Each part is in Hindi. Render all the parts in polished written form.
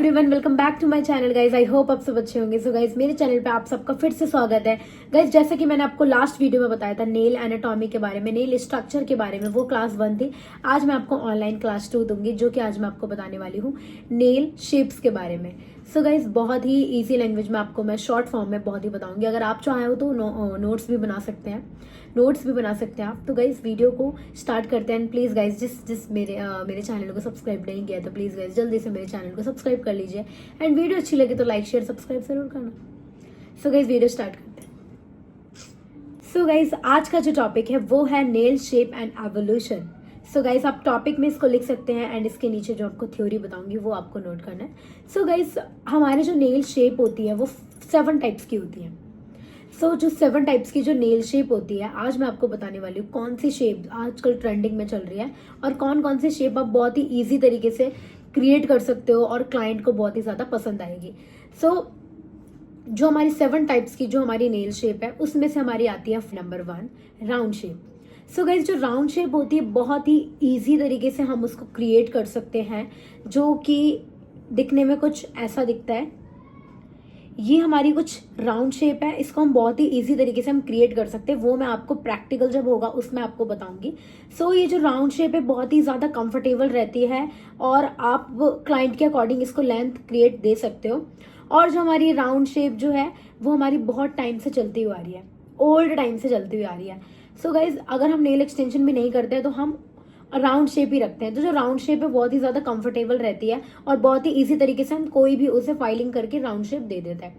Everyone, welcome back to my channel guys. I hope आप सब अच्छे होंगे। सो गाइज, मेरे चैनल पे आप सबका फिर से स्वागत है। गाइज, जैसा कि मैंने आपको लास्ट वीडियो में बताया था नेल एनाटॉमी के बारे में, नेल स्ट्रक्चर के बारे में, वो क्लास 1 थी। आज मैं आपको ऑनलाइन क्लास 2 दूंगी, जो कि आज मैं आपको बताने वाली हूँ नेल शेप्स के बारे में। सो गाइज, बहुत ही ईजी लैंग्वेज में आपको मैं शॉर्ट फॉर्म में बहुत ही बताऊंगी। अगर आप चाहें हो तो नोट्स भी बना सकते हैं आप। तो गाइज, वीडियो को स्टार्ट करते हैं। प्लीज गाइज, जिस मेरे चैनल को सब्सक्राइब नहीं किया तो प्लीज गाइज जल्दी से मेरे चैनल को सब्सक्राइब कर लीजिए। एंड वीडियो अच्छी लगे तो लाइक शेयर सब्सक्राइब जरूर करना। सो गाइज, वीडियो स्टार्ट करते हैं। सो गाइज, आज का जो टॉपिक है वो है nail shape and evolution. So guys, आप टॉपिक में इसको लिख सकते हैं एंड इसके नीचे जो आपको थ्योरी बताऊंगी वो आपको नोट करना है। सो गाइज, हमारे जो नेल शेप होती है वो 7 टाइप्स की होती है। सो जो 7 टाइप्स की जो नेल शेप होती है, आज मैं आपको बताने वाली हूँ कौन सी शेप आजकल ट्रेंडिंग में चल रही है और कौन कौन सी शेप आप बहुत ही ईजी तरीके से क्रिएट कर सकते हो और क्लाइंट को बहुत ही ज़्यादा पसंद आएगी। सो जो हमारी 7 टाइप्स की जो हमारी नेल शेप है उसमें से हमारी आती है number 1 round shape. So guys, जो राउंड शेप होती है बहुत ही ईजी तरीके से हम उसको क्रिएट कर सकते हैं, जो कि दिखने में कुछ ऐसा दिखता है। ये हमारी कुछ राउंड शेप है, इसको हम बहुत ही इजी तरीके से हम क्रिएट कर सकते हैं। वो मैं आपको प्रैक्टिकल जब होगा उसमें आपको बताऊंगी। सो ये जो राउंड शेप है बहुत ही ज़्यादा कंफर्टेबल रहती है और आप क्लाइंट के अकॉर्डिंग इसको लेंथ क्रिएट दे सकते हो। और जो हमारी राउंड शेप जो है वो हमारी बहुत टाइम से चलती हुई आ रही है, ओल्ड टाइम से चलती हुई आ रही है। सो गाइज, अगर हम नेल एक्सटेंशन भी नहीं करते हैं तो हम राउंड शेप ही रखते हैं। तो जो राउंड शेप है बहुत ही ज़्यादा कंफर्टेबल रहती है और बहुत ही इजी तरीके से हम कोई भी उसे फाइलिंग करके राउंड शेप दे देता है।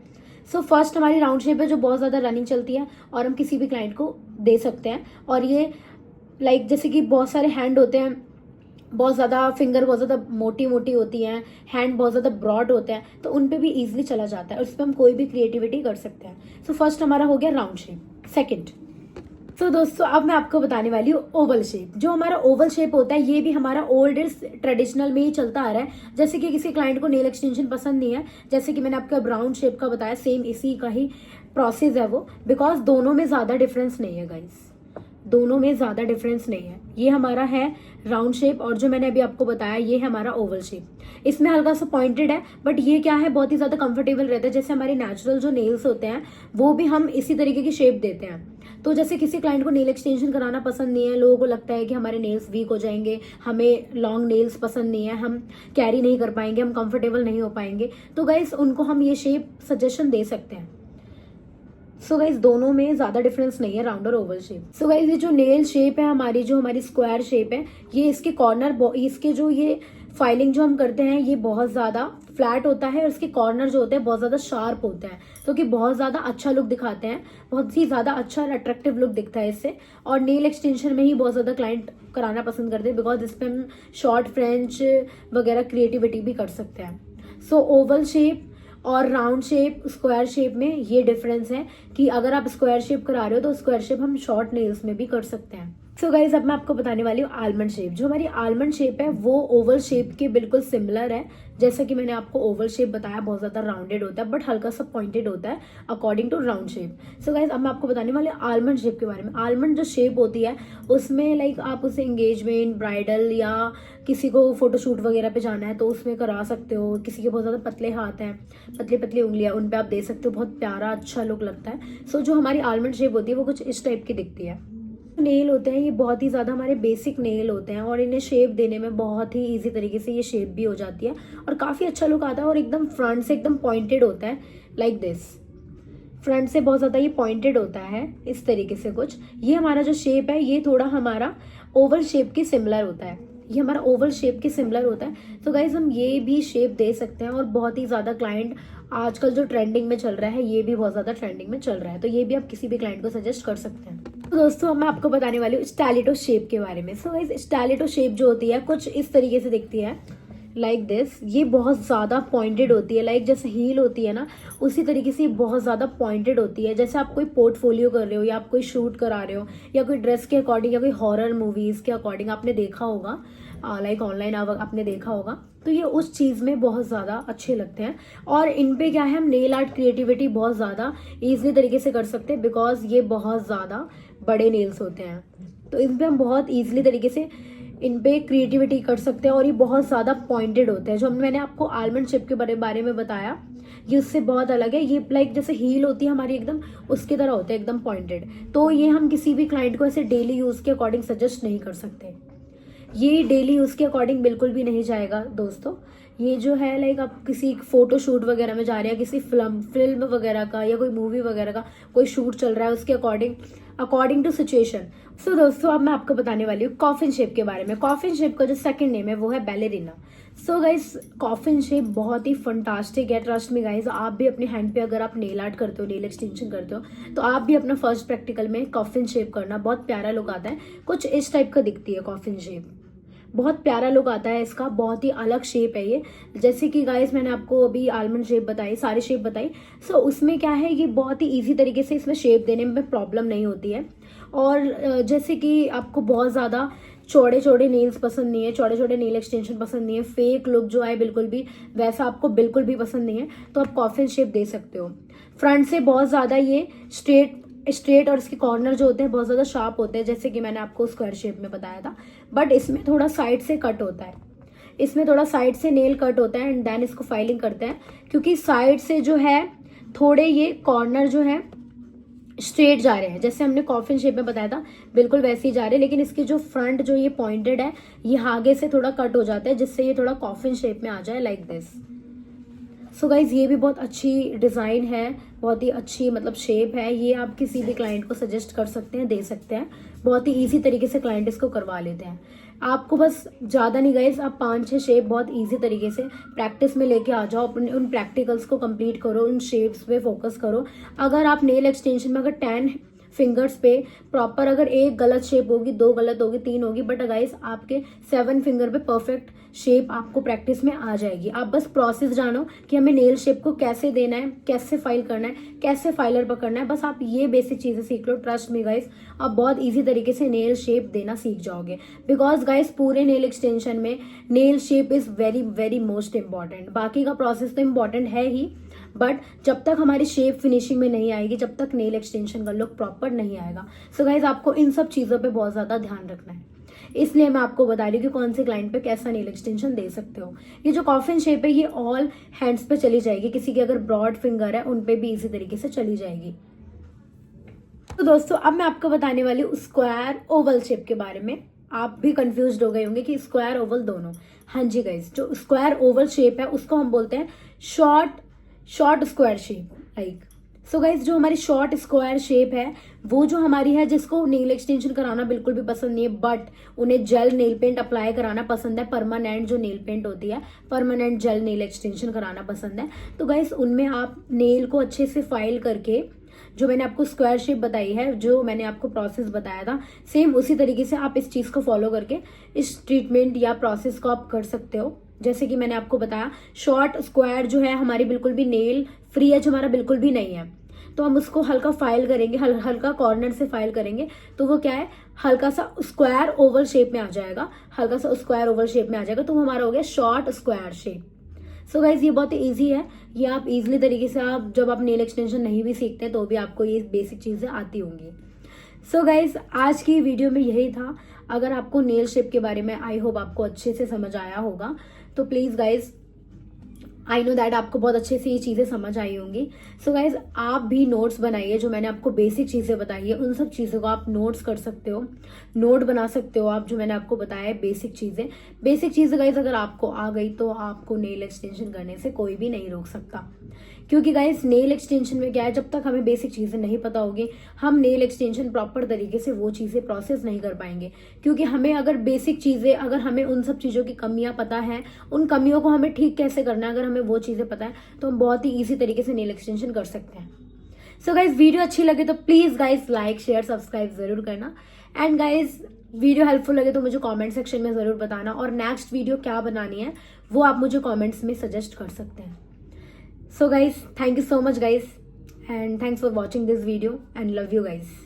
सो फर्स्ट हमारी राउंड शेप है जो बहुत ज़्यादा रनिंग चलती है और हम किसी भी क्लाइंट को दे सकते हैं। और ये जैसे कि बहुत सारे हैंड होते हैं, बहुत ज़्यादा फिंगर बहुत ज़्यादा मोटी मोटी होती हैं, हैंड बहुत ज़्यादा ब्रॉड होते हैं, तो उन पे भी इजीली चला जाता है और उस पर हम कोई भी क्रिएटिविटी कर सकते हैं। सो फर्स्ट हमारा हो गया राउंड शेप। सेकेंड, तो दोस्तों अब मैं आपको बताने वाली हूँ ओवल शेप। जो हमारा ओवल शेप होता है ये भी हमारा ओल्डेस्ट ट्रेडिशनल में ही चलता आ रहा है। जैसे कि किसी क्लाइंट को नेल एक्सटेंशन पसंद नहीं है, जैसे कि मैंने आपको राउंड शेप का बताया, सेम इसी का ही प्रोसेस है वो। बिकॉज दोनों में ज्यादा डिफरेंस नहीं है गाइस, दोनों में ज्यादा डिफरेंस नहीं है। ये हमारा है राउंड शेप और जो मैंने अभी आपको बताया ये है हमारा ओवल शेप। इसमें हल्का सा पॉइंटेड है बट ये क्या है, बहुत ही ज्यादा कंफर्टेबल रहता है। जैसे हमारे नेचुरल जो नेल्स होते हैं वो भी हम इसी तरीके की शेप देते हैं। तो जैसे किसी क्लाइंट को नेल एक्सटेंशन कराना पसंद नहीं है, लोगों को लगता है कि हमारे नेल्स वीक हो जाएंगे, हमें लॉन्ग नेल्स पसंद नहीं है, हम कैरी नहीं कर पाएंगे, हम कंफर्टेबल नहीं हो पाएंगे, तो गाइस उनको हम ये शेप सजेशन दे सकते हैं। सो गाइज, दोनों में ज्यादा डिफरेंस नहीं है राउंड और ओवल शेप। सो गाइज, ये जो नेल शेप है हमारी, जो हमारी स्क्वायर शेप है, ये इसके कॉर्नर, इसके जो ये फाइलिंग जो हम करते हैं ये बहुत ज्यादा फ्लैट होता है और इसके कॉर्नर जो होते हैं बहुत ज्यादा शार्प होते हैं, तो कि बहुत ज्यादा अच्छा लुक दिखाते हैं, बहुत ही ज्यादा अच्छा और अट्रैक्टिव लुक दिखता है इससे। और नेल एक्सटेंशन में ही बहुत ज्यादा क्लाइंट कराना पसंद करते हैं बिकॉज इस पर हम शॉर्ट फ्रेंच वगैरह क्रिएटिविटी भी कर सकते हैं। सो ओवल शेप और राउंड शेप, स्क्वायर शेप में ये डिफरेंस है कि अगर आप स्क्वायर शेप करा रहे हो तो स्क्वायर शेप हम शॉर्ट नेल्स में भी कर सकते हैं। सो गाइज, अब मैं आपको बताने वाली हूँ आलमंड शेप। जो हमारी आलमंड शेप है वो ओवल शेप के बिल्कुल सिमिलर है। जैसा कि मैंने आपको ओवल शेप बताया बहुत ज्यादा राउंडेड होता है बट हल्का सा पॉइंटेड होता है according to round shape. So guys, अब मैं आपको बताने वाली हूँ आलमंड शेप के बारे में। आलमंड जो शेप होती है उसमें आप उसे एंगेजमेंट, ब्राइडल या किसी को फोटोशूट वगैरह पे जाना है तो उसमें करा सकते हो। किसी के बहुत ज्यादा पतले हाथ हैं, पतली पतली उंगलियां, उन पे आप दे सकते हो, बहुत प्यारा अच्छा लुक लगता है। सो जो हमारी आलमंड शेप होती है वो कुछ इस टाइप की दिखती है। नेल होते हैं ये बहुत ही ज्यादा हमारे बेसिक नेल होते हैं और इन्हें शेप देने में बहुत ही इजी तरीके से ये शेप भी हो जाती है और काफी अच्छा लुक आता है और एकदम फ्रंट से एकदम पॉइंटेड होता है, लाइक दिस। फ्रंट से बहुत ज्यादा ये पॉइंटेड होता है इस तरीके से कुछ। ये हमारा जो शेप है ये थोड़ा हमारा ओवल शेप के सिमिलर होता है, ये हमारा ओवल शेप के सिमिलर होता है। तो गाइज, हम ये भी शेप दे सकते हैं और बहुत ही ज्यादा क्लाइंट आजकल जो ट्रेंडिंग में चल रहा है ये भी बहुत ज्यादा ट्रेंडिंग में चल रहा है, तो ये भी आप किसी भी क्लाइंट को सजेस्ट कर सकते हैं। तो दोस्तों मैं आपको बताने वाली हूँ स्टाइलिटो शेप के बारे में। सो गाइस, स्टाइलिटो शेप जो होती है कुछ इस तरीके से दिखती है, लाइक दिस। ये बहुत ज्यादा पॉइंटेड होती है, जैसे हील होती है ना उसी तरीके से बहुत ज्यादा पॉइंटेड होती है। जैसे आप कोई पोर्टफोलियो कर रहे हो या आप कोई शूट करा रहे हो या कोई ड्रेस के अकॉर्डिंग या कोई हॉरर मूवीज के अकॉर्डिंग आपने देखा होगा, ऑनलाइन आपने देखा होगा, तो ये उस चीज में बहुत ज्यादा अच्छे लगते हैं। और इन पे क्या है, हम नेल आर्ट क्रिएटिविटी बहुत ज्यादा इजीली तरीके से कर सकते हैं बिकॉज ये बहुत ज्यादा बड़े नेल्स होते हैं, तो इन पे हम बहुत इजीली तरीके से इन पे क्रिएटिविटी कर सकते हैं और ये बहुत ज़्यादा पॉइंटेड होते हैं। जो मैंने आपको आलमंड शेप के बारे में बताया, ये उससे बहुत अलग है। ये लाइक जैसे हील होती है हमारी एकदम उसकी तरह होते हैं, एकदम पॉइंटेड। तो ये हम किसी भी क्लाइंट को ऐसे डेली यूज़ के अकॉर्डिंग सजेस्ट नहीं कर सकते। ये डेली यूज़ के अकॉर्डिंग बिल्कुल भी नहीं जाएगा दोस्तों। ये जो है लाइक आप किसी फोटो शूट वगैरह में जा रहे हैं, किसी फिल्म वगैरह का या कोई मूवी वगैरह का कोई शूट चल रहा है, उसके अकॉर्डिंग टू सिचुएशन। सो दोस्तों अब मैं आपको बताने वाली हूँ कॉफिन शेप के बारे में। कॉफिन शेप का जो सेकंड नेम है वो है ballerina. So guys coffin shape बहुत ही फंटास्टिक है। ट्रस्ट मी गाइस, आप भी अपने हैंड पे अगर आप नेल आर्ट करते हो, नेल एक्सटेंशन करते हो, तो आप भी अपना फर्स्ट प्रैक्टिकल में कॉफिन शेप करना। बहुत प्यारा लुक आता है, कुछ इस टाइप का दिखती है कॉफिन शेप। बहुत प्यारा लुक आता है इसका, बहुत ही अलग शेप है ये। जैसे कि गाइस मैंने आपको अभी आलमंड शेप बताई, सारी शेप बताई। सो उसमें क्या है, ये बहुत ही इजी तरीके से इसमें शेप देने में प्रॉब्लम नहीं होती है। और जैसे कि आपको बहुत ज़्यादा चौड़े चौड़े नेल्स पसंद नहीं है, चौड़े चौड़े नेल एक्सटेंशन पसंद नहीं है, फेक लुक जो है बिल्कुल भी वैसा आपको बिल्कुल भी पसंद नहीं है, तो आप कॉफिन शेप दे सकते हो। फ्रंट से बहुत ज़्यादा ये स्ट्रेट और इसके कॉर्नर जो होते हैं बहुत ज़्यादा शार्प होते हैं, जैसे कि मैंने आपको स्क्वायर शेप में बताया था। बट इसमें थोड़ा साइड से कट होता है, इसमें थोड़ा साइड से नेल कट होता है एंड देन इसको फाइलिंग करते हैं, क्योंकि साइड से जो है थोड़े ये कॉर्नर जो है स्ट्रेट जा रहे हैं, जैसे हमने कॉफिन शेप में बताया था बिल्कुल वैसे ही जा रहे हैं। लेकिन इसके जो फ्रंट जो ये पॉइंटेड है, ये आगे से थोड़ा कट हो जाता है, जिससे ये थोड़ा कॉफिन शेप में आ जाए लाइक दिस। सो गाइज ये भी बहुत अच्छी डिज़ाइन है, बहुत ही अच्छी मतलब शेप है। ये आप किसी भी क्लाइंट को सजेस्ट कर सकते हैं, दे सकते हैं। बहुत ही इजी तरीके से क्लाइंट इसको करवा लेते हैं। आपको बस ज़्यादा नहीं गाइज, आप 5-6 शेप बहुत इजी तरीके से प्रैक्टिस में लेके आ जाओ। अपने उन प्रैक्टिकल्स को कंप्लीट करो, उन शेप्स पे फोकस करो। अगर आप नेल एक्सटेंशन में अगर 10 फिंगर्स पे प्रॉपर अगर एक गलत शेप होगी, 2 गलत होगी, 3 होगी, बट गाइस आपके 7 फिंगर पे परफेक्ट शेप आपको प्रैक्टिस में आ जाएगी। आप बस प्रोसेस जानो कि हमें नेल शेप को कैसे देना है, कैसे फाइल करना है, कैसे फाइलर पकड़ना है। बस आप ये बेसिक चीजें सीख लो। ट्रस्ट मी गाइस, आप बहुत इजी तरीके से नेल शेप देना सीख जाओगे। बिकॉज गाइस पूरे नेल एक्सटेंशन में nail shape is very very most important. बाकी का प्रोसेस तो इम्पॉर्टेंट है ही, बट जब तक हमारी शेप फिनिशिंग में नहीं आएगी, जब तक नेल एक्सटेंशन का लुक प्रॉपर नहीं आएगा। सो गाइज आपको इन सब चीज़ों पे बहुत ज़्यादा ध्यान रखना है। इसलिए मैं आपको बता रही हूँ कि कौन से क्लाइंट पे कैसा नेल एक्सटेंशन दे सकते हो। ये जो कॉफिन शेप है ये ऑल हैंड्स पे चली जाएगी, किसी की अगर ब्रॉड फिंगर है उन पे भी इसी तरीके से चली जाएगी। तो दोस्तों अब मैं आपको बताने वाली हूँ स्क्वायर ओवल शेप के बारे में। आप भी कंफ्यूज हो गए होंगे कि स्क्वायर ओवल दोनों। हाँ जी गाइज, जो स्क्वायर ओवल शेप है उसको हम बोलते हैं short square shape like. So guys जो हमारी शॉर्ट स्क्वायर शेप है वो जो हमारी है, जिसको नेल एक्सटेंशन कराना बिल्कुल भी पसंद नहीं है, बट उन्हें जेल नेल पेंट अप्लाई कराना पसंद है, परमानेंट जो नेल पेंट होती है, परमानेंट जेल नेल एक्सटेंशन कराना पसंद है, तो गाइज उनमें आप नेल को अच्छे से फाइल करके, जो मैंने आपको स्क्वायर शेप बताई है, जो मैंने आपको प्रोसेस बताया था, सेम उसी तरीके से आप इस चीज को फॉलो करके इस ट्रीटमेंट या प्रोसेस को आप कर सकते हो। जैसे कि मैंने आपको बताया, शॉर्ट स्क्वायर जो है हमारी बिल्कुल भी नेल फ्री एज हमारा बिल्कुल भी नहीं है, तो हम उसको हल्का फाइल करेंगे, हल्का कॉर्नर से फाइल करेंगे, तो वो क्या है, हल्का सा स्क्वायर ओवल शेप में आ जाएगा, हल्का सा स्क्वायर ओवल शेप में आ जाएगा, तो हमारा हो गया short square shape. So guys ये बहुत ही ईजी है, ये आप इजीली तरीके से आप जब आप नेल एक्सटेंशन नहीं भी सीखते तो भी आपको ये बेसिक चीजें आती होंगी। सो गाइज आज की वीडियो में यही था। अगर आपको नेल शेप के बारे में आई होप आपको अच्छे से समझ आया होगा, तो please guys I know that आपको बहुत अच्छे से ये चीज़ें समझ आई होंगी। सो गाइज आप भी नोट्स बनाइए, जो मैंने आपको बेसिक चीज़ें बताई है उन सब चीज़ों को आप नोट्स कर सकते हो, नोट बना सकते हो आप, जो मैंने आपको बताया है बेसिक चीज़ें गाइज अगर आपको आ गई तो आपको नेल एक्सटेंशन करने से कोई भी नहीं रोक सकता। क्योंकि गाइज नेल एक्सटेंशन में क्या है, जब तक हमें बेसिक चीज़ें नहीं पता होगी हम नेल एक्सटेंशन प्रॉपर तरीके से वो चीज़ें प्रोसेस नहीं कर पाएंगे। क्योंकि हमें अगर बेसिक चीज़ें, अगर हमें उन सब चीज़ों की कमियां पता है, उन कमियों को हमें ठीक कैसे करना है, अगर हमें वो चीज़ें पता है तो हम बहुत ही ईजी तरीके से नेल एक्सटेंशन कर सकते हैं। सो गाइज वीडियो अच्छी लगे तो please guys like share subscribe जरूर करना। एंड गाइज वीडियो हेल्पफुल लगे तो मुझे कमेंट सेक्शन में ज़रूर बताना, और नेक्स्ट वीडियो क्या बनानी है वो आप मुझे कमेंट्स में सजेस्ट कर सकते हैं। So guys, thank you so much guys, and thanks for watching this video and love you guys.